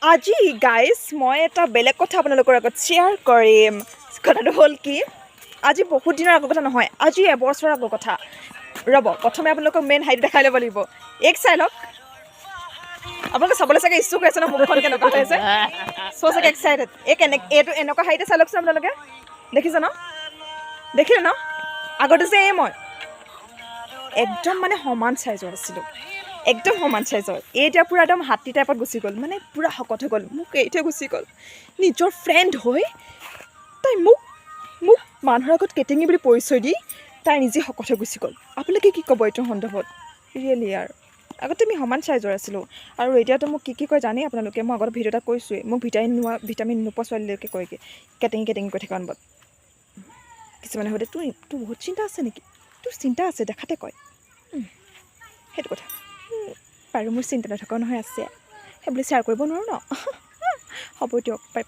আজি গাইজ মই এটা বেলেগ কথা আপোনালোকৰ আগত শ্বেয়াৰ কৰিম কথাটো হ'ল কি আজি বহুত দিনৰ আগৰ কথা নহয় আজি এবছৰৰ আগৰ কথা ৰ'ব প্ৰথমে আপোনালোকক মেইন হাইট দেখাই ল'ব লাগিব এক চাই লওক আপোনালোকে চাবলৈ চাগে ইচ্ছুক হৈছে ন মুখখন কেনেকুৱা হৈ আছে চ' চাগে এক্সাইটেড এইটো এনেকুৱা হাইটে চাই লওকচোন আপোনালোকে দেখিছে ন দেখিলে ন আগতে যে মই একদম মানে সমান চাইজৰ আছিলোঁ একদম সমান চাইজৰ এতিয়া পূৰা একদম হাতী টাইপত গুচি গ'ল মানে পূৰা শকত হৈ গ'ল মোক এইটোৱে গুচি গ'ল নিজৰ ফ্ৰেণ্ড হৈ তাই মোক মানুহৰ আগত কেটেঙি বুলি পৰিচয় দি তাই নিজে শকত হৈ গুচি গ'ল আপোনালোকে কি ক'ব এইটোৰ সন্দৰ্ভত ৰিয়েলি আৰু আগতে আমি সমান চাইজৰ আছিলোঁ আৰু এতিয়াতো মোক কি কয় জানেই আপোনালোকে মই আগতে ভিডিঅ' এটা কৈছোঁৱেই মোক ভিটামিন নোপোৱা ছোৱালীলৈকে কয়গৈ কেটেঙি কৈ থকা অনবত কিছুমানে সুধে তোৰ বহুত চিন্তা আছে নেকি তোৰ চিন্তা আছে দেখাতে কয় সেইটো কথা বাৰু মোৰ চিন্তা নথকাও নহয় আছে সেইবুলি শ্বেয়াৰ কৰিব নোৱাৰোঁ ন হ'ব দিয়ক বাই